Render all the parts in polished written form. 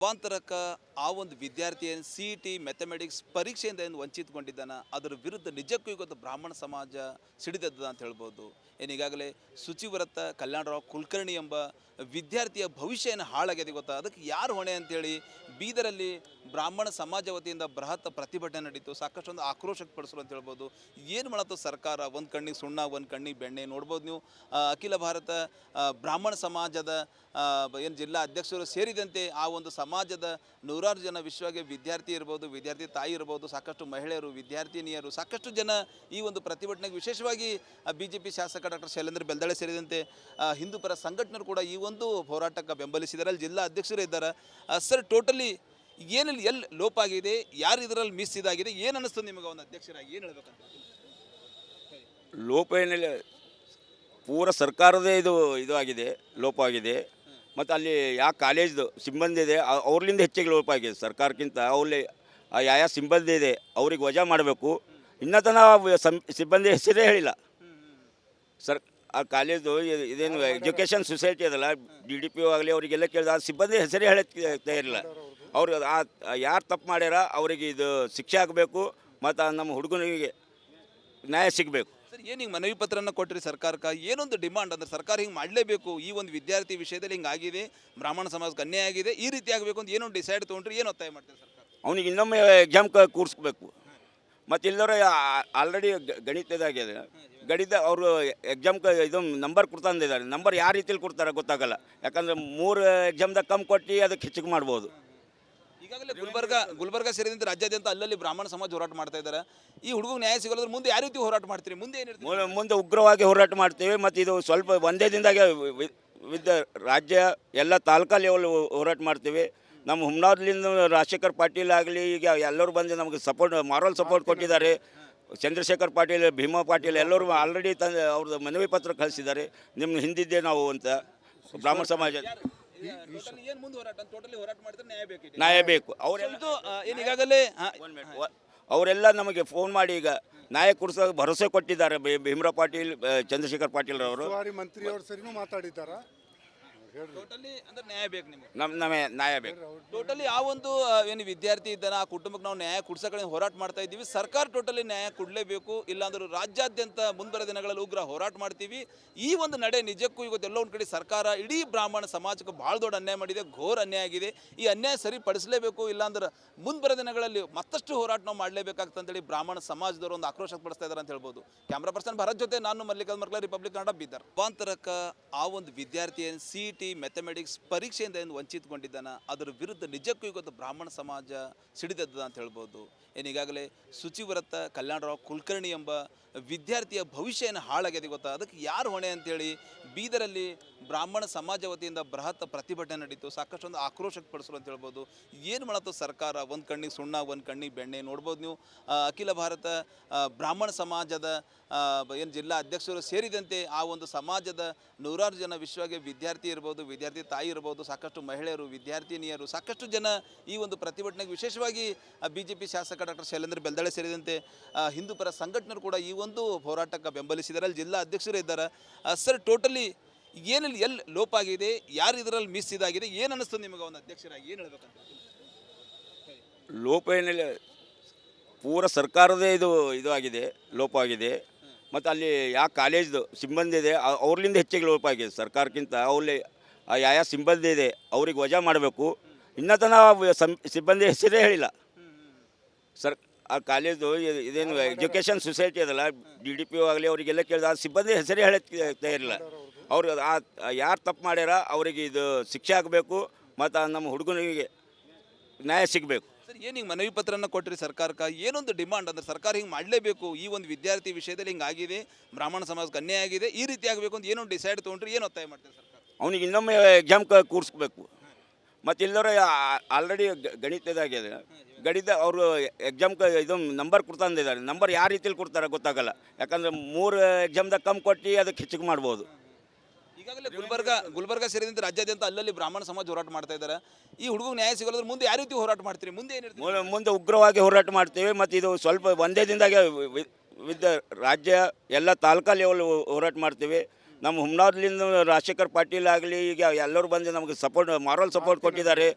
ರೂಪಾಂತರಕ ಆ ಒಂದು ವಿದ್ಯಾರ್ಥಿ ಏನು CET ಮ್ಯಾಥಮೆಟಿಕ್ಸ್ ಪರೀಕ್ಷೆಯಿಂದ ಏನು ವಂಚಿತಗೊಂಡಿದ್ದಾನ ಅದರ ವಿರುದ್ಧ ನಿಜಕ್ಕೂ ಇವತ್ತು ಬ್ರಾಹ್ಮಣ ಸಮಾಜ ಸಿಡಿದೆದ್ದದ ಅಂತ ಹೇಳ್ಬೋದು. ಏನು ಈಗಾಗಲೇ ಶುಚಿವ್ರತ ಕಲ್ಯಾಣರಾವ್ ಕುಲಕರ್ಣಿ ಎಂಬ ವಿದ್ಯಾರ್ಥಿಯ ಭವಿಷ್ಯ ಏನು ಹಾಳಾಗಿದೆ ಗೊತ್ತಾ, ಅದಕ್ಕೆ ಯಾರು ಹೊಣೆ ಅಂತೇಳಿ ಬೀದರಲ್ಲಿ ಬ್ರಾಹ್ಮಣ ಸಮಾಜ ವತಿಯಿಂದ ಬೃಹತ್ ಪ್ರತಿಭಟನೆ ನಡೀತು. ಸಾಕಷ್ಟು ಒಂದು ಆಕ್ರೋಶ ವ್ಯಕ್ತಪಡಿಸಲು ಅಂತ ಹೇಳ್ಬೋದು. ಏನು ಮಾಡತ್ತು ಸರ್ಕಾರ, ಒಂದು ಕಣ್ಣಿಗೆ ಸುಣ್ಣ ಒಂದು ಕಣ್ಣಿಗೆ ಬೆಣ್ಣೆ ನೋಡ್ಬೋದು ನೀವು. ಅಖಿಲ ಭಾರತ ಬ್ರಾಹ್ಮಣ ಸಮಾಜದ ಏನು ಜಿಲ್ಲಾ ಅಧ್ಯಕ್ಷರು ಸೇರಿದಂತೆ ಆ ಒಂದು ಸಮಾಜದ ನೂರಾರು ಜನ ವಿಶ್ವಗೆ ವಿದ್ಯಾರ್ಥಿ ಇರ್ಬೋದು, ವಿದ್ಯಾರ್ಥಿ ತಾಯಿ ಇರ್ಬೋದು, ಸಾಕಷ್ಟು ಮಹಿಳೆಯರು, ವಿದ್ಯಾರ್ಥಿನಿಯರು, ಸಾಕಷ್ಟು ಜನ ಈ ಒಂದು ಪ್ರತಿಭಟನೆಗೆ ವಿಶೇಷವಾಗಿ BJP ಶಾಸಕ ಡಾಕ್ಟರ್ ಶೈಲೇಂದ್ರ ಬೆಲ್ದಾಳೆ ಸೇರಿದಂತೆ ಹಿಂದೂ ಪರ ಸಂಘಟನೆಗಳು ಕೂಡ ಈ ಒಂದು ಹೋರಾಟಕ್ಕೆ ಬೆಂಬಲಿಸಿದ್ದಾರೆ. ಅಲ್ಲಿ ಜಿಲ್ಲಾ ಅಧ್ಯಕ್ಷರು ಇದ್ದಾರೆ. ಸರ್, ಟೋಟಲಿ ಏನಲ್ಲಿ ಎಲ್ಲಿ ಲೋಪ ಆಗಿದೆ, ಯಾರು ಇದರಲ್ಲಿ ಮಿಸ್ ಇದಾಗಿದೆ, ಏನು ಅನ್ನಿಸ್ತದೆ ನಿಮಗೆ ಒಂದು ಅಧ್ಯಕ್ಷರಾಗಿ, ಏನು ಹೇಳ್ಬೇಕಂತ? ಲೋಪ ಏನಿಲ್ಲ, ಪೂರ ಸರ್ಕಾರದೇ ಇದು ಆಗಿದೆ, ಲೋಪ ಆಗಿದೆ. ಮತ್ತು ಅಲ್ಲಿ ಯಾವ ಕಾಲೇಜ್ದು ಸಿಬ್ಬಂದಿ ಇದೆ ಅವ್ರಲಿಂದ ಹೆಚ್ಚಿಗೆ ಲೋಪ ಆಗಿದೆ. ಸರ್ಕಾರಕ್ಕಿಂತ ಅವ್ರಲ್ಲಿ ಯಾವ ಸಿಬ್ಬಂದಿ ಇದೆ ಅವ್ರಿಗೆ ವಜಾ ಮಾಡಬೇಕು. ಇನ್ನೂ ತನಕ ಸಿಬ್ಬಂದಿ ಹೆಸರೇ ಹೇಳಿಲ್ಲ ಸರ್. ಆ ಕಾಲೇಜು ಇದೇನು ಎಜುಕೇಷನ್ ಸೊಸೈಟಿ ಅದಲ್ಲ, DDP ಆಗಲಿ ಅವರಿಗೆಲ್ಲ ಕೇಳಿದ ಆ ಸಿಬ್ಬಂದಿ ಹೆಸರೇ ಹೇಳಕ್ಕೆ ತಯಾರಿಲ್ಲ. ಅವ್ರು ಯಾರು ತಪ್ಪು ಮಾಡ್ಯಾರ ಅವರಿಗೆ ಇದು ಶಿಕ್ಷೆ ಆಗಬೇಕು ಮತ್ತು ನಮ್ಮ ಹುಡುಗನಿಗೆ ನ್ಯಾಯ ಸಿಗಬೇಕು. ಸರ್, ಏನು ಹಿಂಗೆ ಮನವಿ ಪತ್ರನ ಕೊಟ್ಟರಿ ಸರ್ಕಾರಕ್ಕೆ, ಏನೊಂದು ಡಿಮಾಂಡ್ ಅಂದ್ರೆ ಸರ್ಕಾರ ಹಿಂಗೆ ಮಾಡಲೇಬೇಕು, ಈ ಒಂದು ವಿದ್ಯಾರ್ಥಿ ವಿಷಯದಲ್ಲಿ ಹಿಂಗಾಗಿದೆ, ಬ್ರಾಹ್ಮಣ ಸಮಾಜಕ್ಕೆ ಅನ್ಯಾಯ ಆಗಿದೆ, ಈ ರೀತಿ ಆಗಬೇಕು ಅಂತ ಏನೊಂದು ಡಿಸೈಡ್ ತೊಗೊಂಡ್ರಿ, ಏನು ಒತ್ತಾಯ ಮಾಡ್ತೀರಿ ಸರ್ಕಾರ? ಅವನಿಗೆ ಇನ್ನೊಮ್ಮೆ ಎಕ್ಸಾಮ್ ಕೂರಿಸ್ಬೇಕು. ಮತ್ತು ಇಲ್ಲದವ್ರೆ ಆಲ್ರೆಡಿ ಗಣಿತದಾಗಿದೆ, ಗಣಿತ ಅವರು ಎಕ್ಸಾಮ್ ಇದು ನಂಬರ್ ಕೊಡ್ತಂದಿದ್ದಾರೆ. ನಂಬರ್ ಯಾವ ರೀತಿಲಿ ಕೊಡ್ತಾರೆ ಗೊತ್ತಾಗಲ್ಲ. ಯಾಕಂದರೆ 3 ಎಕ್ಸಾಮ್ದಾಗ ಕಮ್ಮಿ ಕೊಟ್ಟು ಅದಕ್ಕೆ ಹೆಚ್ಚಿಗೆ ಮಾಡ್ಬೋದು. ಈಗಾಗಲೇ ಗುಲ್ಬರ್ಗ ಸೇರಿದಂತೆ ರಾಜ್ಯಾದ್ಯಂತ ಅಲ್ಲಲ್ಲಿ ಬ್ರಾಹ್ಮಣ ಸಮಾಜ ಹೋರಾಟ ಮಾಡ್ತಾ ಇದ್ದಾರೆ. ಈ ಹುಡುಗ ನ್ಯಾಯ ಸಿಗೋದ್ರ ಮುಂದೆ ಯಾವ ರೀತಿ ಹೋರಾಟ ಮಾಡ್ತೀರಿ, ಮುಂದೆ ಏನಿರ್ತೀವಿ? ಮುಂದೆ ಉಗ್ರವಾಗಿ ಹೋರಾಟ ಮಾಡ್ತೀವಿ. ಮತ್ತು ಇದು ಸ್ವಲ್ಪ ಒಂದೇ ದಿನದಾಗೆ ರಾಜ್ಯ ಎಲ್ಲ ತಾಲೂಕಾ ಲೆವೆಲ್ ಹೋರಾಟ ಮಾಡ್ತೀವಿ. ನಮ್ಮ ಹುಮ್ನಾರ್ಲಿಂದ ರಾಜಶೇಖರ್ ಪಾಟೀಲ್ ಆಗಲಿ, ಈಗ ಎಲ್ಲರೂ ಬಂದು ನಮಗೆ ಸಪೋರ್ಟ್, ಮಾರಲ್ ಸಪೋರ್ಟ್ ಕೊಟ್ಟಿದ್ದಾರೆ. ಚಂದ್ರಶೇಖರ್ ಪಾಟೀಲ್, ಭೀಮಾ ಪಾಟೀಲ್ ಎಲ್ಲರೂ ಆಲ್ರೆಡಿ ಅವ್ರದ್ದು ಮನವಿ ಪತ್ರ ಕಳಿಸಿದ್ದಾರೆ. ನಿಮ್ಮ ಹಿಂದಿದ್ದೆ ನಾವು ಅಂತ ಬ್ರಾಹ್ಮಣ ಸಮಾಜ ನ್ಯಾಯ ಬೇಕು. ಈಗಾಗಲೇ ಅವರೆಲ್ಲ ನಮಗೆ ಫೋನ್ ಮಾಡಿ ಈಗ ನ್ಯಾಯ ಕೊಡಿಸೋ ಭರವಸೆ ಕೊಟ್ಟಿದ್ದಾರೆ. ಭೀಮರಾವ್ ಪಾಟೀಲ್, ಚಂದ್ರಶೇಖರ್ ಪಾಟೀಲ್ ಅವರು ಮಂತ್ರಿಯವರು ಸರಿನೂ ಮಾತಾಡಿದ್ದಾರೆ. ಟೋಟಲಿ ಅಂದ್ರೆ ನ್ಯಾಯ ಬೇಕು ನಿಮಗೆ, ನಮಗೆ ನ್ಯಾಯ ಬೇಕು. ಟೋಟಲಿ ಆ ಒಂದು ಏನು ವಿದ್ಯಾರ್ಥಿ ಇದ್ದಾನೆ ಆ ಕುಟುಂಬಕ್ಕೆ ನಾವು ನ್ಯಾಯ ಕೊಡ್ಸೋಕೆ ಹೋರಾಟ ಮಾಡ್ತಾ ಇದ್ದೀವಿ. ಸರ್ಕಾರ ಟೋಟಲಿ ನ್ಯಾಯ ಕೊಡಲೇಬೇಕು, ಇಲ್ಲಾಂದ್ರೆ ರಾಜ್ಯಾದ್ಯಂತ ಮುಂಬರುವ ದಿನಗಳಲ್ಲಿ ಉಗ್ರ ಹೋರಾಟ ಮಾಡ್ತೀವಿ. ಈ ಒಂದು ನಡೆ ನಿಜಕ್ಕೂ ಇವತ್ತು ಎಲ್ಲೋ ಒಂದು ಕಡೆ ಸರ್ಕಾರ ಇಡೀ ಬ್ರಾಹ್ಮಣ ಸಮಾಜಕ್ಕೆ ಭಾಳ ದೊಡ್ಡ ಅನ್ಯಾಯ ಮಾಡಿದೆ, ಘೋರ ಅನ್ಯಾಯ ಆಗಿದೆ. ಈ ಅನ್ಯಾಯ ಸರಿಪಡಿಸಲೇಬೇಕು, ಇಲ್ಲಾಂದ್ರೆ ಮುಂಬರುವ ದಿನಗಳಲ್ಲಿ ಮತ್ತಷ್ಟು ಹೋರಾಟ ನಾವು ಮಾಡಲೇಬೇಕಾಗ್ತಂತೇಳಿ ಬ್ರಾಹ್ಮಣ ಸಮಾಜದವರು ಒಂದು ಆಕ್ರೋಶ ಪಡಿಸ್ತಾ ಇದ್ದಾರೆ ಅಂತ ಹೇಳ್ಬೋದು. ಕ್ಯಾಮ್ರಾ ಪರ್ಸನ್ ಭರತ್ ಜೊತೆ ನಾನು ಮಲ್ಲಿಕಾರ್ಜುನ ಮರ್ಕಲ, ರಿಪಬ್ಲಿಕ್ ಕನ್ನಡ, ಬೀದರ್. ರೂಪಾಂತರಕ ಆ ಒಂದು ವಿದ್ಯಾರ್ಥಿ ಏನು CET ಮ್ಯಾಥಮೆಟಿಕ್ಸ್ ಪರೀಕ್ಷೆಯಿಂದ ಏನು ವಂಚಿತಗೊಂಡಿದ್ದಾನ ಅದರ ವಿರುದ್ಧ ನಿಜಕ್ಕೂ ಇವತ್ತು ಬ್ರಾಹ್ಮಣ ಸಮಾಜ ಸಿಡಿದೆದ್ದದ ಅಂತ ಹೇಳ್ಬೋದು. ಏನು ಈಗಾಗಲೇ ಶುಚಿವ್ರತ ಕಲ್ಯಾಣರಾವ್ ಕುಲಕರ್ಣಿ ಎಂಬ ವಿದ್ಯಾರ್ಥಿಯ ಭವಿಷ್ಯ ಏನು ಹಾಳಾಗಿದೆ ಗೊತ್ತಾ, ಅದಕ್ಕೆ ಯಾರು ಹೊಣೆ ಅಂತೇಳಿ ಬೀದರಲ್ಲಿ ಬ್ರಾಹ್ಮಣ ಸಮಾಜ ವತಿಯಿಂದ ಬೃಹತ್ ಪ್ರತಿಭಟನೆ ನಡೀತು. ಸಾಕಷ್ಟು ಒಂದು ಆಕ್ರೋಶ ವ್ಯಕ್ತಪಡಿಸಲು ಅಂತ ಹೇಳ್ಬೋದು. ಏನು ಮಾಡತ್ತು ಸರ್ಕಾರ, ಒಂದು ಕಣ್ಣಿಗೆ ಸುಣ್ಣ ಒಂದು ಕಣ್ಣಿಗೆ ಬೆಣ್ಣೆ ನೋಡ್ಬೋದು ನೀವು. ಅಖಿಲ ಭಾರತ ಬ್ರಾಹ್ಮಣ ಸಮಾಜದ ಏನು ಜಿಲ್ಲಾ ಅಧ್ಯಕ್ಷರು ಸೇರಿದಂತೆ ಆ ಒಂದು ಸಮಾಜದ ನೂರಾರು ಜನ ವಿಶ್ವಗೆ ವಿದ್ಯಾರ್ಥಿ ಇರ್ಬೋದು, ವಿದ್ಯಾರ್ಥಿ ತಾಯಿ ಇರ್ಬೋದು, ಸಾಕಷ್ಟು ಮಹಿಳೆಯರು, ವಿದ್ಯಾರ್ಥಿನಿಯರು, ಸಾಕಷ್ಟು ಜನ ಈ ಒಂದು ಪ್ರತಿಭಟನೆಗೆ ವಿಶೇಷವಾಗಿ BJP ಶಾಸಕ ಡಾಕ್ಟರ್ ಶೈಲೇಂದ್ರ ಬೆಲ್ದಾಳೆ ಸೇರಿದಂತೆ ಹಿಂದೂ ಪರ ಸಂಘಟನೆಗಳು ಕೂಡ ಈ ಒಂದು ಹೋರಾಟಕ್ಕೆ ಬೆಂಬಲಿಸಿದ್ದಾರೆ. ಅಲ್ಲಿ ಜಿಲ್ಲಾ ಅಧ್ಯಕ್ಷರು ಇದ್ದಾರೆ. ಸರ್, ಟೋಟಲಿ ಏನಲ್ಲಿ ಎಲ್ಲಿ ಲೋಪ ಆಗಿದೆ, ಯಾರು ಇದರಲ್ಲಿ ಮಿಸ್ ಇದಾಗಿದೆ, ಏನು ಅನ್ನಿಸ್ತದೆ ನಿಮಗೆ ಒಂದು ಅಧ್ಯಕ್ಷರಾಗಿ, ಏನು ಹೇಳ್ಬೇಕಂತ? ಲೋಪ ಏನಿಲ್ಲ, ಪೂರ ಸರ್ಕಾರದೇ ಇದು ಆಗಿದೆ, ಲೋಪ ಆಗಿದೆ. ಮತ್ತು ಅಲ್ಲಿ ಯಾವ ಕಾಲೇಜ್ದು ಸಿಬ್ಬಂದಿ ಇದೆ ಅವ್ರಲಿಂದ ಹೆಚ್ಚಿಗೆ ಲೋಪ ಆಗಿದೆ. ಸರ್ಕಾರಕ್ಕಿಂತ ಅವ್ರಲ್ಲಿ ಯಾವ ಸಿಬ್ಬಂದಿ ಇದೆ ಅವ್ರಿಗೆ ವಜಾ ಮಾಡಬೇಕು. ಇನ್ನೂ ತನಕ ಸಿಬ್ಬಂದಿ ಹೆಸರೇ ಹೇಳಿಲ್ಲ ಸರ್. ಆ ಕಾಲೇಜು ಇದೇನು ಎಜುಕೇಷನ್ ಸೊಸೈಟಿ ಅದಲ್ಲ, DDP ಆಗಲಿ ಅವರಿಗೆಲ್ಲ ಕೇಳಿದ ಆ ಸಿಬ್ಬಂದಿ ಹೆಸರೇ ಹೇಳಕ್ಕೆ ತಯಾರಿಲ್ಲ. ಅವ್ರು ಯಾರು ತಪ್ಪು ಮಾಡ್ಯಾರ ಅವರಿಗೆ ಇದು ಶಿಕ್ಷೆ ಆಗಬೇಕು ಮತ್ತು ನಮ್ಮ ಹುಡುಗನಿಗೆ ನ್ಯಾಯ ಸಿಗಬೇಕು. ಸರ್, ಏನು ಹಿಂಗೆ ಮನವಿ ಪತ್ರನ ಕೊಟ್ಟರಿ ಸರ್ಕಾರಕ್ಕೆ, ಏನೊಂದು ಡಿಮಾಂಡ್ ಅಂದ್ರೆ ಸರ್ಕಾರ ಹಿಂಗೆ ಮಾಡಲೇಬೇಕು, ಈ ಒಂದು ವಿದ್ಯಾರ್ಥಿ ವಿಷಯದಲ್ಲಿ ಹಿಂಗಾಗಿದೆ, ಬ್ರಾಹ್ಮಣ ಸಮಾಜಕ್ಕೆ ಅನ್ಯಾಯ ಆಗಿದೆ, ಈ ರೀತಿ ಆಗಬೇಕು ಅಂತ ಏನೊಂದು ಡಿಸೈಡ್ ತೊಗೊಂಡ್ರಿ, ಏನು ಒತ್ತಾಯ ಮಾಡ್ತೀರಿ ಸರ್ಕಾರ? ಅವನಿಗೆ ಇನ್ನೊಮ್ಮೆ ಎಕ್ಸಾಮ್ ಕೂರಿಸ್ಬೇಕು. ಮತ್ತು ಇಲ್ಲದವ್ರೆ ಆಲ್ರೆಡಿ ಗಣಿತದಾಗಿದೆ, ಗಣಿತ ಅವರು ಎಕ್ಸಾಮ್ ಇದು ನಂಬರ್ ಕೊಡ್ತಂದಿದ್ದಾರೆ. ನಂಬರ್ ಯಾವ ರೀತಿಲಿ ಕೊಡ್ತಾರೆ ಗೊತ್ತಾಗಲ್ಲ. ಯಾಕಂದರೆ 3 ಎಕ್ಸಾಮ್ದಾಗ ಕಮ್ಮಿ ಕೊಟ್ಟು ಅದಕ್ಕೆ ಹೆಚ್ಚಿಗೆ ಮಾಡ್ಬೋದು. ಈಗಾಗಲೇ ಗುಲ್ಬರ್ಗ ಸೇರಿದಂತೆ ರಾಜ್ಯಾದ್ಯಂತ ಅಲ್ಲಲ್ಲಿ ಬ್ರಾಹ್ಮಣ ಸಮಾಜ ಹೋರಾಟ ಮಾಡ್ತಾ ಇದ್ದಾರೆ. ಈ ಹುಡುಗ ನ್ಯಾಯ ಸಿಗೋದ್ರ ಮುಂದೆ ಯಾವ ರೀತಿ ಹೋರಾಟ ಮಾಡ್ತೀರಿ, ಮುಂದೆ ಏನಿರ್ತೀವಿ? ಮುಂದೆ ಉಗ್ರವಾಗಿ ಹೋರಾಟ ಮಾಡ್ತೀವಿ. ಮತ್ತು ಇದು ಸ್ವಲ್ಪ ಒಂದೇ ದಿನದಾಗೆ ರಾಜ್ಯ ಎಲ್ಲ ತಾಲೂಕಾ ಲೆವೆಲ್ ಹೋರಾಟ ಮಾಡ್ತೀವಿ. ನಮ್ಮ ಹುಮ್ನಾರ್ಲಿಂದ ರಾಜಶೇಖರ್ ಪಾಟೀಲ್ ಆಗಲಿ, ಈಗ ಎಲ್ಲರೂ ಬಂದು ನಮಗೆ ಸಪೋರ್ಟ್, ಮಾರಲ್ ಸಪೋರ್ಟ್ ಕೊಟ್ಟಿದ್ದಾರೆ.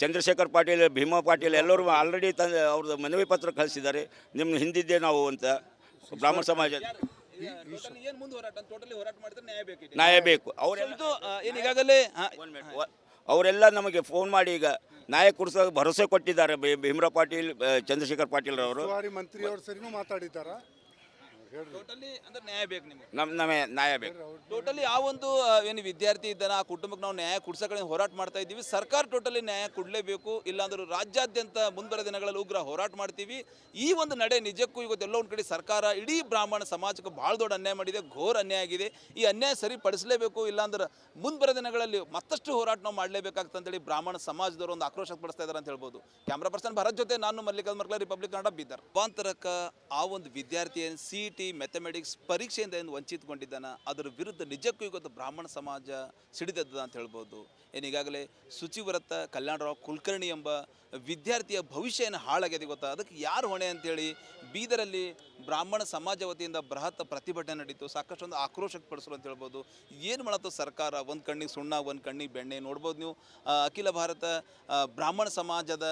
ಚಂದ್ರಶೇಖರ್ ಪಾಟೀಲ್, ಭೀಮಾ ಪಾಟೀಲ್ ಎಲ್ಲರೂ ಆಲ್ರೆಡಿ ಅವ್ರದ್ದು ಮನವಿ ಪತ್ರ ಕಳಿಸಿದ್ದಾರೆ. ನಿಮ್ಮ ಹಿಂದಿದ್ದೆ ನಾವು ಅಂತ ಬ್ರಾಹ್ಮಣ ಸಮಾಜ ಏನು ಮುಂದೆ ಹೋರಾಟ ಟೋಟಲಿ ಹೋರಾಟ ಮಾಡಿದ್ರೆ ನ್ಯಾಯ ಬೇಕು ನ್ಯಾಯ ಬೇಕು. ಅವರೆಲ್ಲ ಇದು ಏನು ಈಗಾಗಲೇ ಅವರೆಲ್ಲ ನಮಗೆ ಫೋನ್ ಮಾಡಿ ಈಗ ನ್ಯಾಯ ಕೊಡಿಸೋ ಭರವಸೆ ಕೊಟ್ಟಿದ್ದಾರೆ. ಭೀಮರಾವ್ ಪಾಟೀಲ್, ಚಂದ್ರಶೇಖರ್ ಪಾಟೀಲ್ ಅವರು ಉಸ್ತುವಾರಿ ಮಂತ್ರಿಯವ್ರ ಸರಿನೂ ಮಾತಾಡಿದ್ದಾರಾ? ಟೋಟಲಿ ಅಂದ್ರೆ ನ್ಯಾಯ ಬೇಕು ನಿಮಗೆ. ನಮಗೆ ನ್ಯಾಯ ಬೇಕು. ಟೋಟಲಿ ಆ ಒಂದು ಏನು ವಿದ್ಯಾರ್ಥಿ ಇದ್ದಾನೆ ಆ ಕುಟುಂಬಕ್ಕೆ ನಾವು ನ್ಯಾಯ ಕೊಡ್ಸೋಕೆ ಹೋರಾಟ ಮಾಡ್ತಾ ಇದ್ದೀವಿ. ಸರ್ಕಾರ ಟೋಟಲಿ ನ್ಯಾಯ ಕೊಡಲೇಬೇಕು, ಇಲ್ಲಾಂದ್ರೆ ರಾಜ್ಯಾದ್ಯಂತ ಮುಂಬರುವ ದಿನಗಳಲ್ಲಿ ಉಗ್ರ ಹೋರಾಟ ಮಾಡ್ತೀವಿ. ಈ ಒಂದು ನಡೆ ನಿಜಕ್ಕೂ ಇವತ್ತೆಲ್ಲ ಒಂದು ಕಡೆ ಸರ್ಕಾರ ಇಡೀ ಬ್ರಾಹ್ಮಣ ಸಮಾಜಕ್ಕೆ ಭಾಳ ದೊಡ್ಡ ಅನ್ಯಾಯ ಮಾಡಿದೆ, ಘೋರ ಅನ್ಯಾಯ ಆಗಿದೆ. ಈ ಅನ್ಯಾಯ ಸರಿಪಡಿಸಲೇಬೇಕು, ಇಲ್ಲಾಂದ್ರೆ ಮುಂಬರುವ ದಿನಗಳಲ್ಲಿ ಮತ್ತಷ್ಟು ಹೋರಾಟ ನಾವು ಮಾಡಲೇಬೇಕಾಗ್ತಂತೇಳಿ ಬ್ರಾಹ್ಮಣ ಸಮಾಜದವರು ಒಂದು ಆಕ್ರೋಶ ಪಡಿಸ್ತಾ ಇದ್ದಾರೆ ಅಂತ ಹೇಳ್ಬೋದು. ಕ್ಯಾಮ್ರಾ ಪರ್ಸನ್ ಭರತ್ ಜೊತೆ ನಾನು ಮಲ್ಲಿಕಾರ್ಜುನ ಮರ್ಕಲ, ರಿಪಬ್ಲಿಕ್ ಕನ್ನಡ, ಬೀದರ್. ರೂಪಾಂತರಕ ಆ ಒಂದು ವಿದ್ಯಾರ್ಥಿ ಏನು CET ಮ್ಯಾಥಮೆಟಿಕ್ಸ್ ಪರೀಕ್ಷೆಯಿಂದ ಏನು ವಂಚಿತಗೊಂಡಿದ್ದಾನ, ಅದರ ವಿರುದ್ಧ ನಿಜಕ್ಕೂ ಇವತ್ತು ಬ್ರಾಹ್ಮಣ ಸಮಾಜ ಸಿಡಿದದ ಅಂತ ಹೇಳ್ಬೋದು. ಏನು ಈಗಾಗಲೇ ಶುಚಿವ್ರತ ಕಲ್ಯಾಣರಾವ್ ಕುಲಕರ್ಣಿ ಎಂಬ ವಿದ್ಯಾರ್ಥಿಯ ಭವಿಷ್ಯ ಏನು ಹಾಳಾಗಿದೆ ಗೊತ್ತಾ, ಅದಕ್ಕೆ ಯಾರು ಹೊಣೆ ಅಂತೇಳಿ ಬೀದರಲ್ಲಿ ಬ್ರಾಹ್ಮಣ ಸಮಾಜ ವತಿಯಿಂದ ಬೃಹತ್ ಪ್ರತಿಭಟನೆ ನಡೀತು. ಸಾಕಷ್ಟು ಒಂದು ಆಕ್ರೋಶ ಪಡಿಸಲು ಅಂತ ಹೇಳ್ಬೋದು. ಏನು ಮಾಡತ್ತು ಸರ್ಕಾರ, ಒಂದು ಕಣ್ಣಿಗೆ ಸುಣ್ಣ ಒಂದು ಕಣ್ಣಿಗೆ ಬೆಣ್ಣೆ ನೋಡ್ಬೋದು ನೀವು. ಅಖಿಲ ಭಾರತ ಬ್ರಾಹ್ಮಣ ಸಮಾಜದ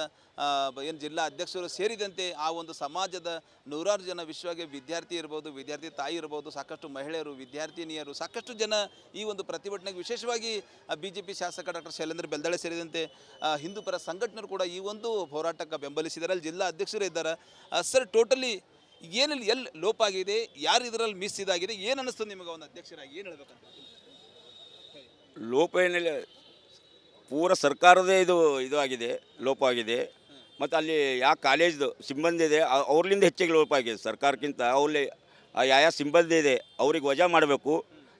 ಏನು ಜಿಲ್ಲಾ ಅಧ್ಯಕ್ಷರು ಸೇರಿದಂತೆ ಆ ಒಂದು ಸಮಾಜದ ನೂರಾರು ಜನ ವಿಶ್ವಗೆ ವಿದ್ಯಾರ್ಥಿ ಇರ್ಬೋದು, ವಿದ್ಯಾರ್ಥಿ ತಾಯಿ ಇರ್ಬೋದು, ಸಾಕಷ್ಟು ಮಹಿಳೆಯರು, ವಿದ್ಯಾರ್ಥಿನಿಯರು, ಸಾಕಷ್ಟು ಜನ ಈ ಒಂದು ಪ್ರತಿಭಟನೆಗೆ ವಿಶೇಷವಾಗಿ BJP ಶಾಸಕ ಡಾಕ್ಟರ್ ಶೈಲೇಂದ್ರ ಬೆಲ್ದಾಳೆ ಸೇರಿದಂತೆ ಹಿಂದೂ ಪರ ಸಂಘಟನೆಗಳು ಕೂಡ ಈ ಒಂದು ಹೋರಾಟಕ್ಕೆ ಬೆಂಬಲಿಸಿದ್ದಾರೆ. ಅಲ್ಲಿ ಜಿಲ್ಲಾ ಅಧ್ಯಕ್ಷರು ಇದ್ದಾರೆ. ಸರ್, ಟೋಟಲಿ ಏನಲ್ಲಿ ಎಲ್ಲಿ ಲೋಪ ಆಗಿದೆ, ಯಾರು ಇದರಲ್ಲಿ ಮಿಸ್ ಇದಾಗಿದೆ, ಏನು ಅನ್ನಿಸ್ತದೆ ನಿಮಗೆ ಒಂದು ಅಧ್ಯಕ್ಷರಾಗಿ, ಏನು ಹೇಳ್ಬೇಕಂತ? ಲೋಪ ಏನಿಲ್ಲ, ಪೂರ ಸರ್ಕಾರದೇ ಇದು ಆಗಿದೆ, ಲೋಪ ಆಗಿದೆ. ಮತ್ತು ಅಲ್ಲಿ ಯಾವ ಕಾಲೇಜ್ದು ಸಿಬ್ಬಂದಿ ಇದೆ ಅವ್ರಲಿಂದ ಹೆಚ್ಚಿಗೆ ಲೋಪ ಆಗಿದೆ. ಸರ್ಕಾರಕ್ಕಿಂತ ಅವ್ರಲ್ಲಿ ಯಾವ ಸಿಬ್ಬಂದಿ ಇದೆ ಅವ್ರಿಗೆ ವಜಾ ಮಾಡಬೇಕು.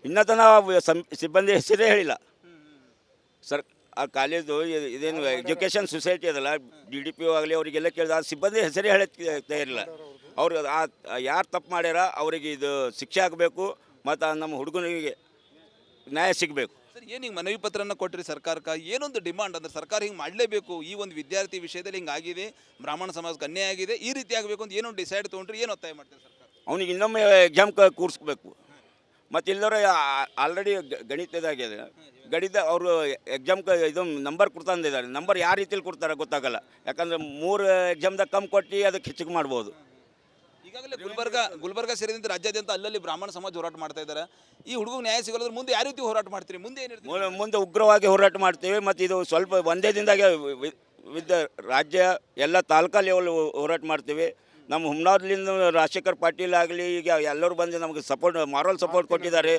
ಇನ್ನೂ ತನಕ ಸಿಬ್ಬಂದಿ ಹೆಸರೇ ಹೇಳಿಲ್ಲ ಸರ್. ಆ ಕಾಲೇಜು ಇದೇನು ಎಜುಕೇಷನ್ ಸೊಸೈಟಿ ಅದಲ್ಲ, DDPO ಆಗಲಿ ಅವರಿಗೆಲ್ಲ ಕೇಳಿದ ಆ ಸಿಬ್ಬಂದಿ ಹೆಸರೇ ಹೇಳಕ್ಕೆ ತಯಾರಿಲ್ಲ. ಅವ್ರು ಯಾರು ತಪ್ಪು ಮಾಡ್ಯಾರ ಅವರಿಗೆ ಇದು ಶಿಕ್ಷೆ ಆಗಬೇಕು ಮತ್ತು ನಮ್ಮ ಹುಡುಗನಿಗೆ ನ್ಯಾಯ ಸಿಗಬೇಕು. ಸರ್, ಏನು ಹಿಂಗೆ ಮನವಿ ಪತ್ರನ ಕೊಟ್ಟರಿ ಸರ್ಕಾರಕ್ಕೆ, ಏನೊಂದು ಡಿಮಾಂಡ್ ಅಂದ್ರೆ ಸರ್ಕಾರ ಹಿಂಗೆ ಮಾಡಲೇಬೇಕು, ಈ ಒಂದು ವಿದ್ಯಾರ್ಥಿ ವಿಷಯದಲ್ಲಿ ಹಿಂಗೆ ಆಗಿದೆ, ಬ್ರಾಹ್ಮಣ ಸಮಾಜಕ್ಕೆ ಅನ್ಯಾಯ ಆಗಿದೆ, ಈ ರೀತಿ ಆಗಬೇಕು ಅಂತ ಏನೋ ಡಿಸೈಡ್ ತೊಗೊಂಡ್ರಿ, ಏನು ಒತ್ತಾಯ ಮಾಡ್ತೀರಿ ಸರ್ಕಾರ? ಅವನಿಗೆ ಇನ್ನೊಮ್ಮೆ ಎಕ್ಸಾಮ್ ಕೂರಿಸ್ಬೇಕು. ಮತ್ತು ಇಲ್ಲದವ್ರೆ ಆಲ್ರೆಡಿ ಗಣಿತದಾಗಿದೆ, ಗಣಿತ ಅವರು ಎಕ್ಸಾಮ್ ಇದು ನಂಬರ್ ಕೊಡ್ತಂದಿದ್ದಾರೆ. ನಂಬರ್ ಯಾವ ರೀತಿಯಲ್ಲಿ ಕೊಡ್ತಾರೆ ಗೊತ್ತಾಗಲ್ಲ. ಯಾಕಂದರೆ 3 ಎಕ್ಸಾಮ್ದಾಗ ಕಮ್ಮಿ ಕೊಟ್ಟು ಅದಕ್ಕೆ ಹೆಚ್ಚಿಗೆ ಮಾಡ್ಬೋದು. ಈಗಾಗಲೇ ಗುಲ್ಬರ್ಗ ಸೇರಿದಂತೆ ರಾಜ್ಯಾದ್ಯಂತ ಅಲ್ಲಲ್ಲಿ ಬ್ರಾಹ್ಮಣ ಸಮಾಜ ಹೋರಾಟ ಮಾಡ್ತಾ ಇದ್ದಾರೆ. ಈ ಹುಡುಗ ನ್ಯಾಯ ಸಿಗೋದ್ರ ಮುಂದೆ ಯಾವ ರೀತಿ ಹೋರಾಟ ಮಾಡ್ತೀರಿ, ಮುಂದೆ ಏನಿರ್ತೀರಿ? ಮುಂದೆ ಉಗ್ರವಾಗಿ ಹೋರಾಟ ಮಾಡ್ತೀವಿ. ಮತ್ತು ಇದು ಸ್ವಲ್ಪ ಒಂದೇ ದಿನದಾಗೆ ರಾಜ್ಯ ಎಲ್ಲ ತಾಲೂಕಾ ಲೆವೆಲ್ ಹೋರಾಟ ಮಾಡ್ತೀವಿ. ನಮ್ಮ ಹುಮ್ನಾದ್ಲಿಂದ ರಾಜಶೇಖರ್ ಪಾಟೀಲ್ ಆಗಲಿ ಈಗ ಎಲ್ಲರೂ ಬಂದು ನಮಗೆ ಮಾರಲ್ ಸಪೋರ್ಟ್ ಕೊಟ್ಟಿದ್ದಾರೆ.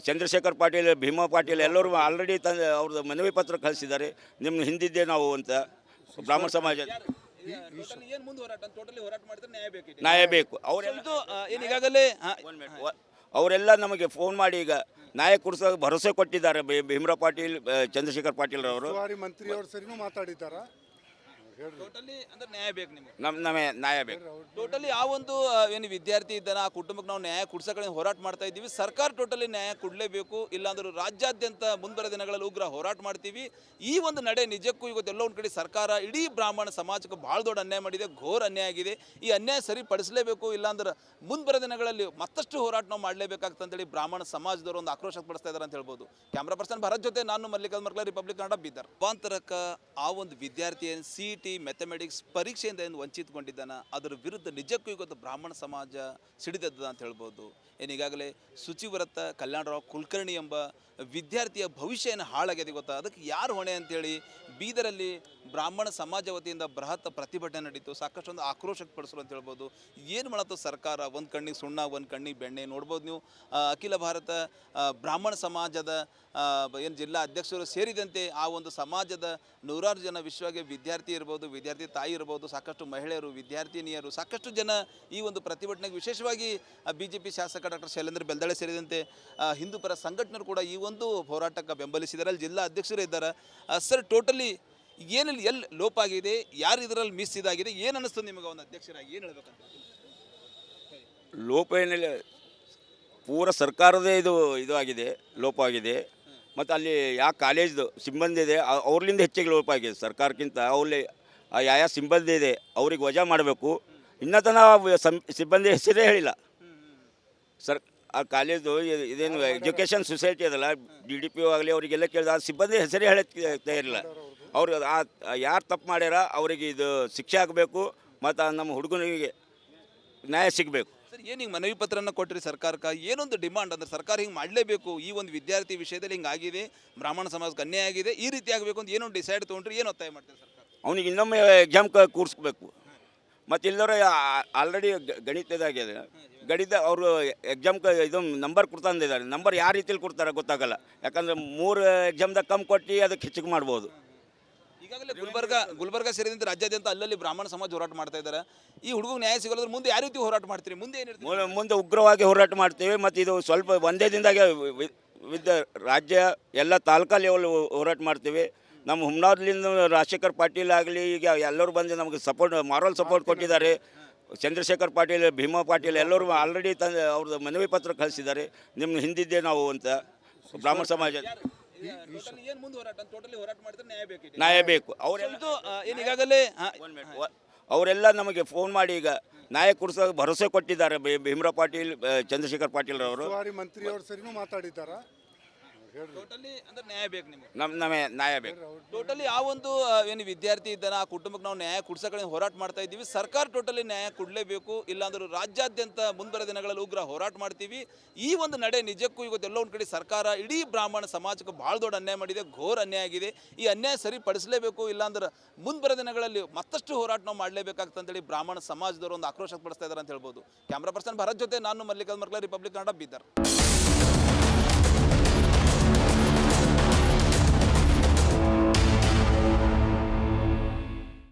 ಚಂದ್ರಶೇಖರ್ ಪಾಟೀಲ್, ಭೀಮಾ ಪಾಟೀಲ್ ಎಲ್ಲರೂ ಆಲ್ರೆಡಿ ಅವ್ರದ್ದು ಮನವಿ ಪತ್ರ ಕಳಿಸಿದ್ದಾರೆ. ನಿಮ್ಮ ಹಿಂದಿದ್ದೆ ನಾವು ಅಂತ ಬ್ರಾಹ್ಮಣ ಸಮಾಜ ಏನು ಮುಂದೆ ಹೋರಾಟ ಟೋಟಲಿ ಹೋರಾಟ ಮಾಡಿದ್ರೆ ನ್ಯಾಯ ಬೇಕು, ನ್ಯಾಯ ಬೇಕು. ಏನು ಈಗಾಗಲೇ ಅವರೆಲ್ಲ ನಮಗೆ ಫೋನ್ ಮಾಡಿ ಈಗ ನ್ಯಾಯ ಕೊಡಿಸೋ ಭರವಸೆ ಕೊಟ್ಟಿದ್ದಾರೆ. ಭೀಮರಾವ್ ಪಾಟೀಲ್, ಚಂದ್ರಶೇಖರ್ ಪಾಟೀಲ್ ಅವರು ಉಸ್ತುವಾರಿ ಮಂತ್ರಿಯವ್ರ ಸರಿನೂ ಮಾತಾಡಿದ್ದಾರಾ? ಟೋಟಲಿ ಅಂದ್ರೆ ನ್ಯಾಯ ಬೇಕು ನಿಮಗೆ. ನಮಗೆ ನ್ಯಾಯ ಬೇಕು. ಟೋಟಲಿ ಆ ಒಂದು ಏನು ವಿದ್ಯಾರ್ಥಿ ಇದ್ದಾನೆ ಆ ಕುಟುಂಬಕ್ಕೆ ನಾವು ನ್ಯಾಯ ಕೊಡ್ಸೋಕೆ ಹೋರಾಟ ಮಾಡ್ತಾ ಇದ್ದೀವಿ. ಸರ್ಕಾರ ಟೋಟಲಿ ನ್ಯಾಯ ಕೊಡಲೇಬೇಕು, ಇಲ್ಲಾಂದ್ರೆ ರಾಜ್ಯಾದ್ಯಂತ ಮುಂಬರುವ ದಿನಗಳಲ್ಲಿ ಉಗ್ರ ಹೋರಾಟ ಮಾಡ್ತೀವಿ. ಈ ಒಂದು ನಡೆ ನಿಜಕ್ಕೂ ಇವತ್ತೆಲ್ಲ ಒಂದು ಕಡೆ ಸರ್ಕಾರ ಇಡೀ ಬ್ರಾಹ್ಮಣ ಸಮಾಜಕ್ಕೆ ಭಾಳ ದೊಡ್ಡ ಅನ್ಯಾಯ ಮಾಡಿದೆ, ಘೋರ ಅನ್ಯಾಯ ಆಗಿದೆ. ಈ ಅನ್ಯಾಯ ಸರಿಪಡಿಸಲೇಬೇಕು, ಇಲ್ಲಾಂದ್ರೆ ಮುಂಬರುವ ದಿನಗಳಲ್ಲಿ ಮತ್ತಷ್ಟು ಹೋರಾಟ ನಾವು ಮಾಡಲೇಬೇಕಾಗ್ತಂತೇಳಿ ಬ್ರಾಹ್ಮಣ ಸಮಾಜದವರು ಒಂದು ಆಕ್ರೋಶ ಪಡಿಸ್ತಾ ಇದ್ದಾರೆ ಅಂತ ಹೇಳ್ಬೋದು. ಕ್ಯಾಮ್ರಾ ಪರ್ಸನ್ ಭರತ್ ಜೊತೆ ನಾನು ಮಲ್ಲಿಕಾರ್ಜುನ ಮರ್ಕಲ, ರಿಪಬ್ಲಿಕ್ ಕನ್ನಡ, ಬೀದರ್. ರೂಪಾಂತರಕ ಆ ಒಂದು ವಿದ್ಯಾರ್ಥಿ ಏನು CET ಮ್ಯಾಥಮೆಟಿಕ್ಸ್ ಪರೀಕ್ಷೆಯಿಂದ ಏನು ವಂಚಿತಗೊಂಡಿದ್ದಾನ, ಅದರ ವಿರುದ್ಧ ನಿಜಕ್ಕೂ ಇವತ್ತು ಬ್ರಾಹ್ಮಣ ಸಮಾಜ ಸಿಡಿದದ ಅಂತ ಹೇಳ್ಬೋದು. ಏನು ಈಗಾಗಲೇ ಶುಚಿವ್ರತ ಕಲ್ಯಾಣರಾವ್ ಕುಲಕರ್ಣಿ ಎಂಬ ವಿದ್ಯಾರ್ಥಿಯ ಭವಿಷ್ಯ ಏನು ಹಾಳಾಗಿದೆ ಗೊತ್ತಾ, ಅದಕ್ಕೆ ಯಾರು ಹೊಣೆ ಅಂತೇಳಿ ಬೀದರಲ್ಲಿ ಬ್ರಾಹ್ಮಣ ಸಮಾಜ ವತಿಯಿಂದ ಬೃಹತ್ ಪ್ರತಿಭಟನೆ ನಡೀತು. ಸಾಕಷ್ಟು ಒಂದು ಆಕ್ರೋಶ ಪಡಿಸಲು ಅಂತ ಹೇಳ್ಬೋದು. ಏನು ಮಾಡತ್ತು ಸರ್ಕಾರ, ಒಂದು ಕಣ್ಣಿಗೆ ಸುಣ್ಣ ಒಂದು ಕಣ್ಣಿಗೆ ಬೆಣ್ಣೆ ನೋಡ್ಬೋದು ನೀವು. ಅಖಿಲ ಭಾರತ ಬ್ರಾಹ್ಮಣ ಸಮಾಜದ ಏನು ಜಿಲ್ಲಾ ಅಧ್ಯಕ್ಷರು ಸೇರಿದಂತೆ ಆ ಒಂದು ಸಮಾಜದ ನೂರಾರು ಜನ ವಿಶ್ವಗೆ ವಿದ್ಯಾರ್ಥಿ ಇರ್ಬೋದು, ವಿದ್ಯಾರ್ಥಿ ತಾಯಿ ಇರ್ಬೋದು, ಸಾಕಷ್ಟು ಮಹಿಳೆಯರು, ವಿದ್ಯಾರ್ಥಿನಿಯರು, ಸಾಕಷ್ಟು ಜನ ಈ ಒಂದು ಪ್ರತಿಭಟನೆಗೆ ವಿಶೇಷವಾಗಿ BJP ಶಾಸಕ ಡಾಕ್ಟರ್ ಶೈಲೇಂದ್ರ ಬೆಲ್ದಾಳೆ ಸೇರಿದಂತೆ ಹಿಂದೂ ಪರ ಸಂಘಟನೆಗಳು ಕೂಡ ಈ ಒಂದು ಹೋರಾಟಕ್ಕೆ ಬೆಂಬಲಿಸಿದ್ದಾರೆ. ಅಲ್ಲಿ ಜಿಲ್ಲಾ ಅಧ್ಯಕ್ಷರು ಇದ್ದಾರೆ. ಸರ್, ಟೋಟಲಿ ಏನಲ್ಲಿ ಎಲ್ಲಿ ಲೋಪ ಆಗಿದೆ, ಯಾರು ಇದರಲ್ಲಿ ಮಿಸ್ ಇದಾಗಿದೆ, ಏನು ಅನ್ನಿಸ್ತದೆ ನಿಮಗೆ ಒಂದು ಅಧ್ಯಕ್ಷರಾಗಿ, ಏನು ಹೇಳ್ಬೇಕಂತ? ಲೋಪ ಏನಿಲ್ಲ, ಪೂರ ಸರ್ಕಾರದೇ ಇದು ಆಗಿದೆ, ಲೋಪ ಆಗಿದೆ. ಮತ್ತು ಅಲ್ಲಿ ಯಾವ ಕಾಲೇಜ್ದು ಸಿಬ್ಬಂದಿ ಇದೆ ಅವ್ರಲಿಂದ ಹೆಚ್ಚಿಗೆ ಲೋಪ ಆಗಿದೆ. ಸರ್ಕಾರಕ್ಕಿಂತ ಅವ್ರಲ್ಲಿ ಯಾವ ಸಿಬ್ಬಂದಿ ಇದೆ ಅವ್ರಿಗೆ ವಜಾ ಮಾಡಬೇಕು. ಇನ್ನೂ ತನಕ ಸಿಬ್ಬಂದಿ ಹೆಸರೇ ಹೇಳಿಲ್ಲ ಸರ್. ಆ ಕಾಲೇಜು ಇದೇನು ಎಜುಕೇಷನ್ ಸೊಸೈಟಿ ಅದಲ್ಲ, DDPO ಆಗಲಿ ಅವರಿಗೆಲ್ಲ ಕೇಳಿದ ಆ ಸಿಬ್ಬಂದಿ ಹೆಸರೇ ಹೇಳಕ್ಕೆ ತಯಾರಿಲ್ಲ. ಅವ್ರು ಯಾರು ತಪ್ಪು ಮಾಡ್ಯಾರ ಅವರಿಗೆ ಇದು ಶಿಕ್ಷೆ ಆಗಬೇಕು ಮತ್ತು ನಮ್ಮ ಹುಡುಗನಿಗೆ ನ್ಯಾಯ ಸಿಗಬೇಕು. ಸರ್ ಏನು ಹಿಂಗೆ ಮನವಿ ಪತ್ರನ ಕೊಟ್ಟಿರಿ ಸರ್ಕಾರಕ್ಕೆ, ಏನೊಂದು ಡಿಮಾಂಡ್ ಅಂದ್ರೆ ಸರ್ಕಾರ ಹಿಂಗೆ ಮಾಡಲೇಬೇಕು, ಈ ಒಂದು ವಿದ್ಯಾರ್ಥಿ ವಿಷಯದಲ್ಲಿ ಹಿಂಗಾಗಿದೆ, ಬ್ರಾಹ್ಮಣ ಸಮಾಜಕ್ಕೆ ಅನ್ಯಾಯ ಆಗಿದೆ, ಈ ರೀತಿ ಆಗಬೇಕು ಅಂತ ಏನೋ ಡಿಸೈಡ್ ತೊಗೊಂಡ್ರಿ, ಏನು ಒತ್ತಾಯ ಮಾಡ್ತಾರೆ ಸರ್ಕಾರ? ಅವನಿಗೆ ಇನ್ನೊಮ್ಮೆ ಎಕ್ಸಾಮ್ ಕೂರಿಸ್ಬೇಕು. ಮತ್ತು ಇಲ್ಲದ್ರೆ ಆಲ್ರೆಡಿ ಗಣಿತದಾಗಿದೆ, ಗಣಿತ ಅವರು ಎಕ್ಸಾಮ್ ಇದು ನಂಬರ್ ಕೊಡ್ತಂದಿದ್ದಾರೆ. ನಂಬರ್ ಯಾವ ರೀತಿಲಿ ಕೊಡ್ತಾರೆ ಗೊತ್ತಾಗಲ್ಲ, ಯಾಕಂದರೆ 3 ಎಕ್ಸಾಮ್ದಾಗ ಕಮ್ಮಿ ಕೊಟ್ಟು ಅದಕ್ಕೆ ಹೆಚ್ಚಿಗೆ ಮಾಡ್ಬೋದು. ಈಗಾಗಲೇ ಗುಲ್ಬರ್ಗ ಸೇರಿದಂತೆ ರಾಜ್ಯಾದ್ಯಂತ ಅಲ್ಲಲ್ಲಿ ಬ್ರಾಹ್ಮಣ ಸಮಾಜ ಹೋರಾಟ ಮಾಡ್ತಾ ಇದ್ದಾರೆ. ಈ ಹುಡುಗ ನ್ಯಾಯ ಸಿಗೋದ್ರ ಮುಂದೆ ಯಾವ ರೀತಿ ಹೋರಾಟ ಮಾಡ್ತೀರಿ? ಮುಂದೆ ಏನಿರ್ತೀರಿ? ಮುಂದೆ ಉಗ್ರವಾಗಿ ಹೋರಾಟ ಮಾಡ್ತೀವಿ. ಮತ್ತು ಇದು ಸ್ವಲ್ಪ ಒಂದೇ ದಿನದಾಗೆ ರಾಜ್ಯ ಎಲ್ಲ ತಾಲೂಕಾ ಲೆವೆಲ್ ಹೋರಾಟ ಮಾಡ್ತೀವಿ. ನಮ್ಮ ಹುಮ್ನಾರ್ಲಿಂದ ರಾಜಶೇಖರ್ ಪಾಟೀಲ್ ಆಗಲಿ, ಈಗ ಎಲ್ಲರೂ ಬಂದು ನಮಗೆ ಮಾರಲ್ ಸಪೋರ್ಟ್ ಕೊಟ್ಟಿದ್ದಾರೆ. ಚಂದ್ರಶೇಖರ್ ಪಾಟೀಲ್, ಭೀಮಾ ಪಾಟೀಲ್ ಎಲ್ಲರೂ ಆಲ್ರೆಡಿ ಅವ್ರದ್ದು ಮನವಿ ಪತ್ರ ಕಳಿಸಿದ್ದಾರೆ, ನಿಮ್ಮ ಹಿಂದಿದ್ದೆ ನಾವು ಅಂತ. ಬ್ರಾಹ್ಮಣ ಸಮಾಜ ಏನು ಮುಂದೆ ಹೋರಾಟ ಟೋಟಲಿ ಹೋರಾಟ ಮಾಡಿದ್ರೆ ನ್ಯಾಯ ಬೇಕು, ನ್ಯಾಯ ಬೇಕು. ಅವರೆಲ್ಲ ಏನು ಈಗಾಗಲೇ ಅವರೆಲ್ಲ ನಮಗೆ ಫೋನ್ ಮಾಡಿ ಈಗ ನ್ಯಾಯ ಕೊಡಿಸೋ ಭರವಸೆ ಕೊಟ್ಟಿದ್ದಾರೆ. ಭೀಮರಾವ್ ಪಾಟೀಲ್, ಚಂದ್ರಶೇಖರ್ ಪಾಟೀಲ್ ಅವರು ಮಂತ್ರಿಯವ್ರ ಸರಿನೂ ಮಾತಾಡಿದ್ದಾರಾ? ಟೋಟಲಿ ಅಂದ್ರೆ ನ್ಯಾಯ ಬೇಕು ನಿಮಗೆ, ನಮಗೆ ನ್ಯಾಯ ಬೇಕು. ಟೋಟಲಿ ಆ ಒಂದು ಏನು ವಿದ್ಯಾರ್ಥಿ ಇದ್ದಾನೆ ಆ ಕುಟುಂಬಕ್ಕೆ ನಾವು ನ್ಯಾಯ ಕೊಡ್ಸೋಕೆ ಹೋರಾಟ ಮಾಡ್ತಾ ಇದ್ದೀವಿ. ಸರ್ಕಾರ ಟೋಟಲಿ ನ್ಯಾಯ ಕೊಡಲೇಬೇಕು, ಇಲ್ಲಾಂದ್ರೆ ರಾಜ್ಯಾದ್ಯಂತ ಮುಂಬರುವ ದಿನಗಳಲ್ಲಿ ಉಗ್ರ ಹೋರಾಟ ಮಾಡ್ತೀವಿ. ಈ ಒಂದು ನಡೆ ನಿಜಕ್ಕೂ ಇವತ್ತೆಲ್ಲ ಒಂದು ಕಡೆ ಸರ್ಕಾರ ಇಡೀ ಬ್ರಾಹ್ಮಣ ಸಮಾಜಕ್ಕೆ ಭಾಳ ದೊಡ್ಡ ಅನ್ಯಾಯ ಮಾಡಿದೆ, ಘೋರ ಅನ್ಯಾಯ ಆಗಿದೆ. ಈ ಅನ್ಯಾಯ ಸರಿಪಡಿಸಲೇಬೇಕು, ಇಲ್ಲಾಂದ್ರೆ ಮುಂಬರುವ ದಿನಗಳಲ್ಲಿ ಮತ್ತಷ್ಟು ಹೋರಾಟ ನಾವು ಮಾಡಲೇಬೇಕಾಗ್ತಂತೇಳಿ ಬ್ರಾಹ್ಮಣ ಸಮಾಜದವರು ಒಂದು ಆಕ್ರೋಶ ಪಡಿಸ್ತಾ ಇದ್ದಾರೆ ಅಂತ ಹೇಳ್ಬೋದು. ಕ್ಯಾಮ್ರಾ ಪರ್ಸನ್ ಭರತ್ ಜೊತೆ ನಾನು ಮಲ್ಲಿಕಾರ್ಜುನ್ ಮರ್ಕಲ, ರಿಪಬ್ಲಿಕ್ ಕನ್ನಡ, ಬೀದರ್.